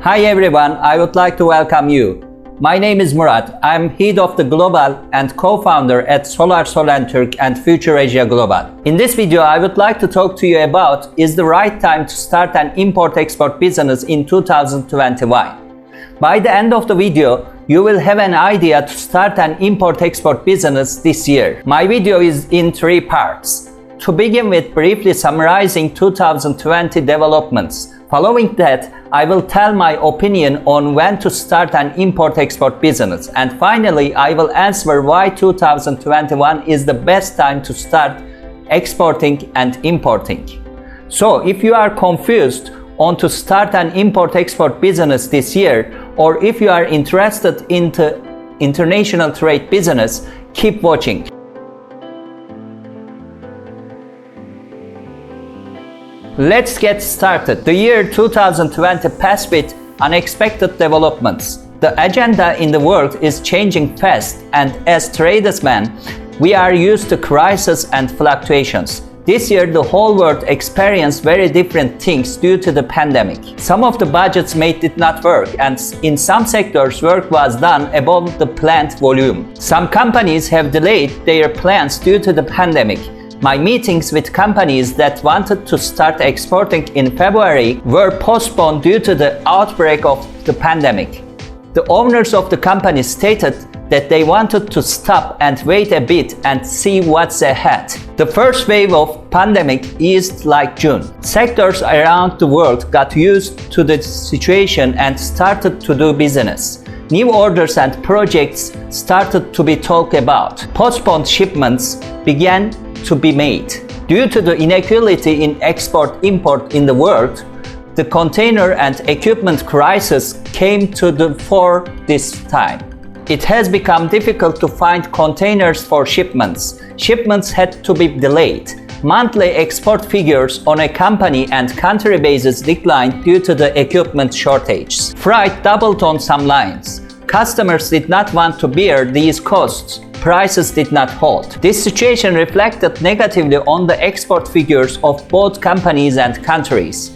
Hi everyone, I would like to welcome you. My name is Murat. I'm head of the Global and co-founder at Ozturker and Future Asia Global. In this video, I would like to talk to you about is the right time to start an import-export business in 2021. By the end of the video, you will have an idea to start an import-export business this year. My video is in 3 parts. To begin with, briefly summarizing 2020 developments. Following that, I will tell my opinion on when to start an import-export business. And finally, I will answer why 2021 is the best time to start exporting and importing. So, if you are confused on to start an import-export business this year, or if you are interested in the international trade business, keep watching. Let's get started. The year 2020 passed with unexpected developments. The agenda in the world is changing fast, and as tradesmen, we are used to crises and fluctuations. This year, the whole world experienced very different things due to the pandemic. Some of the budgets did not work, and in some sectors, work was done above the planned volume. Some companies have delayed their plans due to the pandemic. My meetings with companies that wanted to start exporting in February were postponed due to the outbreak of the pandemic. The owners of the company stated that they wanted to stop and wait a bit and see what's ahead. The first wave of pandemic eased like June. Sectors around the world got used to the situation and started to do business. New orders and projects started to be talked about. Postponed shipments began to be made. Due to the inequality in export-import in the world, the container and equipment crisis came to the fore this time. It has become difficult to find containers for shipments. Shipments had to be delayed. Monthly export figures on a company and country basis declined due to the equipment shortage. Freight doubled on some lines. Customers did not want to bear these costs. Prices did not hold. This situation reflected negatively on the export figures of both companies and countries.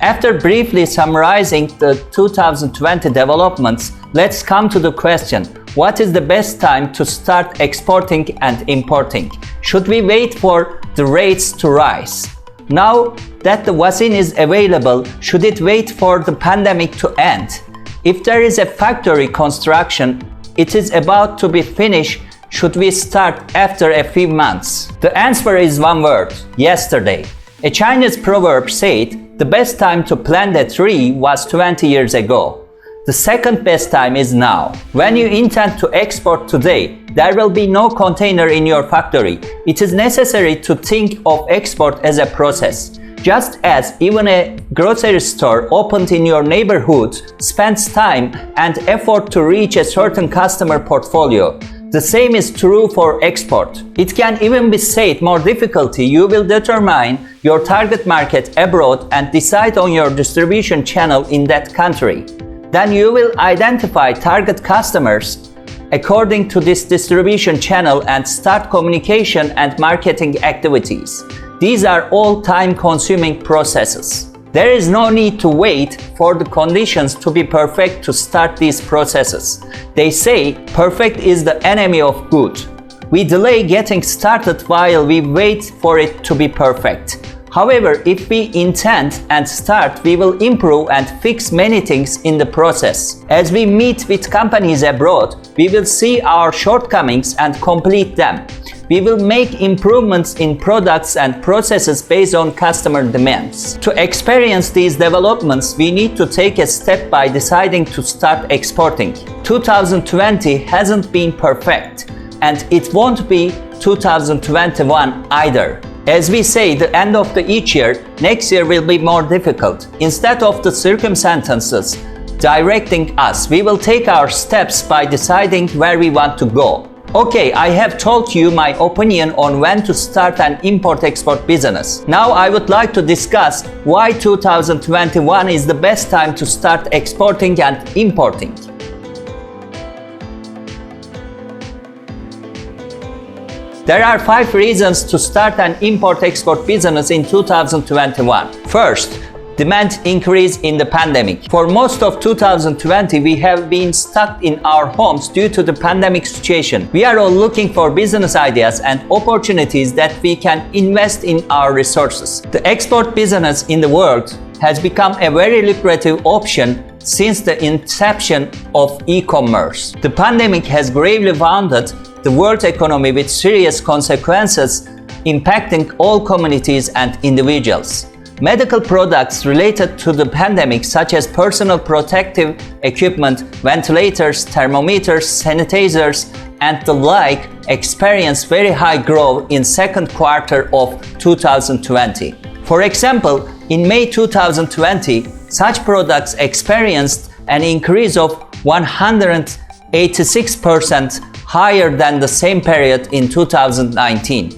After briefly summarizing the 2020 developments, let's come to the question, what is the best time to start exporting and importing? Should we wait for the rates to rise? Now that the vaccine is available, should it wait for the pandemic to end? If there is a factory construction, it is about to be finished, should we start after a few months? The answer is one word, yesterday. A Chinese proverb said, the best time to plant a tree was 20 years ago. The second best time is now. When you intend to export today, there will be no container in your factory. It is necessary to think of export as a process. Just as even a grocery store opened in your neighborhood spends time and effort to reach a certain customer portfolio, the same is true for export. It can even be said more difficulty. You will determine your target market abroad and decide on your distribution channel in that country. Then you will identify target customers according to this distribution channel and start communication and marketing activities. These are all time-consuming processes. There is no need to wait for the conditions to be perfect to start these processes. They say perfect is the enemy of good. We delay getting started while we wait for it to be perfect. However, if we intend and start, we will improve and fix many things in the process. As we meet with companies abroad, we will see our shortcomings and complete them. We will make improvements in products and processes based on customer demands. To experience these developments, we need to take a step by deciding to start exporting. 2020 hasn't been perfect, and it won't be 2021 either. As we say, the end of each year, next year will be more difficult. Instead of the circumstances directing us, we will take our steps by deciding where we want to go. Okay, I have told you my opinion on when to start an import-export business. Now I would like to discuss why 2021 is the best time to start exporting and importing. There are 5 reasons to start an import-export business in 2021. First, demand increase in the pandemic. For most of 2020, we have been stuck in our homes due to the pandemic situation. We are all looking for business ideas and opportunities that we can invest in our resources. The export business in the world has become a very lucrative option since the inception of e-commerce. The pandemic has gravely wounded the world economy with serious consequences impacting all communities and individuals. Medical products related to the pandemic, such as personal protective equipment, ventilators, thermometers, sanitizers, and the like, experienced very high growth in second quarter of 2020. For example, in May 2020, such products experienced an increase of 186% higher than the same period in 2019.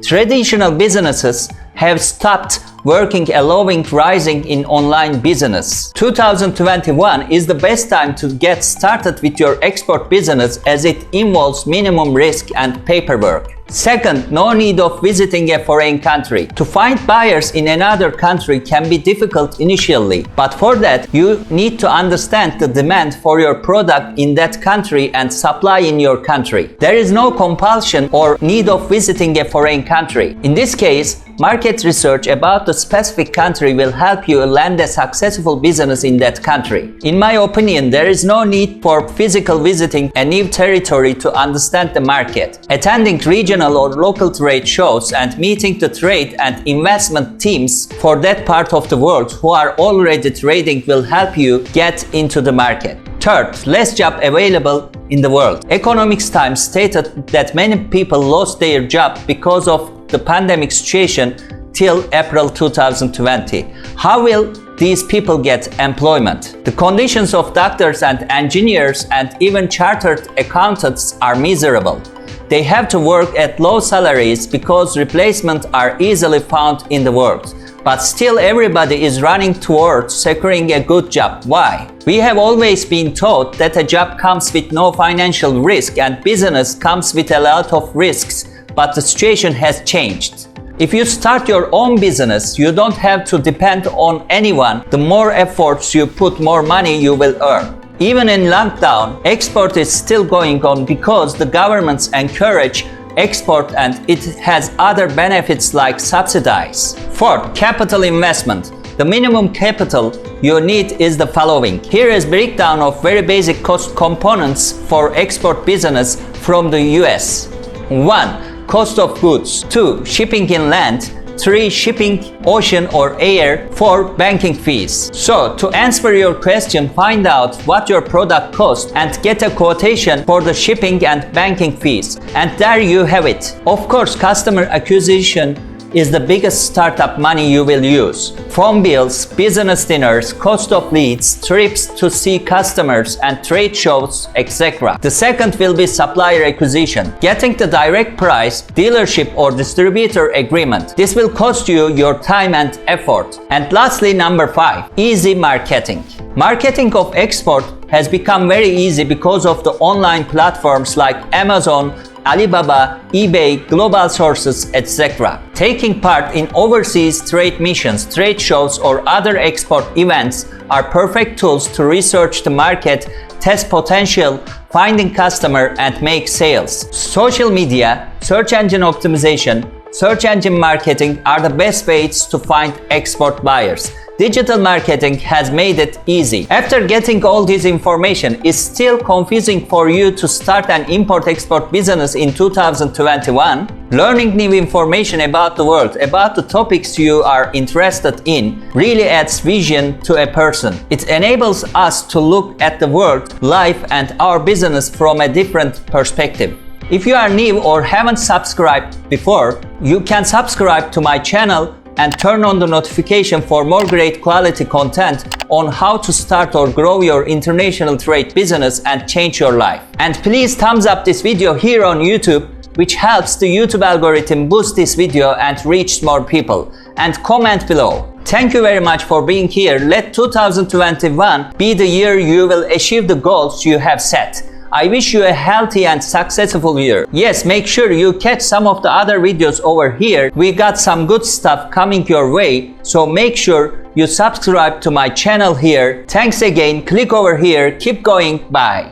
Traditional businesses have stopped working, allowing rising in online business. 2021 is the best time to get started with your export business as it involves minimum risk and paperwork. Second, no need of visiting a foreign country. To find buyers in another country can be difficult initially, but for that you need to understand the demand for your product in that country and supply in your country. There is no compulsion or need of visiting a foreign country. In this case, market research about the specific country will help you land a successful business in that country. In my opinion, there is no need for physical visiting a new territory to understand the market. Attending regional or local trade shows and meeting the trade and investment teams for that part of the world who are already trading will help you get into the market. Third, less job available in the world. Economics Times stated that many people lost their job because of the pandemic situation till April 2020. How will these people get employment? The conditions of doctors and engineers and even chartered accountants are miserable. They have to work at low salaries because replacements are easily found in the world. But still everybody is running towards securing a good job. Why? We have always been taught that a job comes with no financial risk and business comes with a lot of risks, but the situation has changed. If you start your own business, you don't have to depend on anyone. The more efforts you put, more money you will earn. Even in lockdown, export is still going on because the governments encourage export and it has other benefits like subsidies. Fourth, capital investment. The minimum capital you need is the following. Here is breakdown of very basic cost components for export business from the US. 1. Cost of goods. 2. Shipping inland. 3. Shipping ocean or air. 4. Banking fees. So, to answer your question, find out what your product costs and get a quotation for the shipping and banking fees. And there you have it. Of course, customer acquisition is the biggest startup money you will use. Phone bills, business dinners, cost of leads, trips to see customers and trade shows, etc. The second will be supplier acquisition, getting the direct price, dealership or distributor agreement. This will cost you your time and effort. And lastly, number 5, easy marketing. Marketing of export has become very easy because of the online platforms like Amazon, Alibaba, eBay, global sources, etc. Taking part in overseas trade missions, trade shows, or other export events are perfect tools to research the market, test potential, finding customer, and make sales. Social media, search engine optimization, search engine marketing are the best ways to find export buyers. Digital marketing has made it easy. After getting all this information, it's still confusing for you to start an import-export business in 2021? Learning new information about the world, about the topics you are interested in, really adds vision to a person. It enables us to look at the world, life, and our business from a different perspective. If you are new or haven't subscribed before, you can subscribe to my channel and turn on the notification for more great quality content on how to start or grow your international trade business and change your life. And please thumbs up this video here on YouTube, which helps the YouTube algorithm boost this video and reach more people. And comment below. Thank you very much for being here. Let 2021 be the year you will achieve the goals you have set. I wish you a healthy and successful year. Yes, make sure you catch some of the other videos over here. We got some good stuff coming your way, so make sure you subscribe to my channel here. Thanks again, click over here, keep going, bye.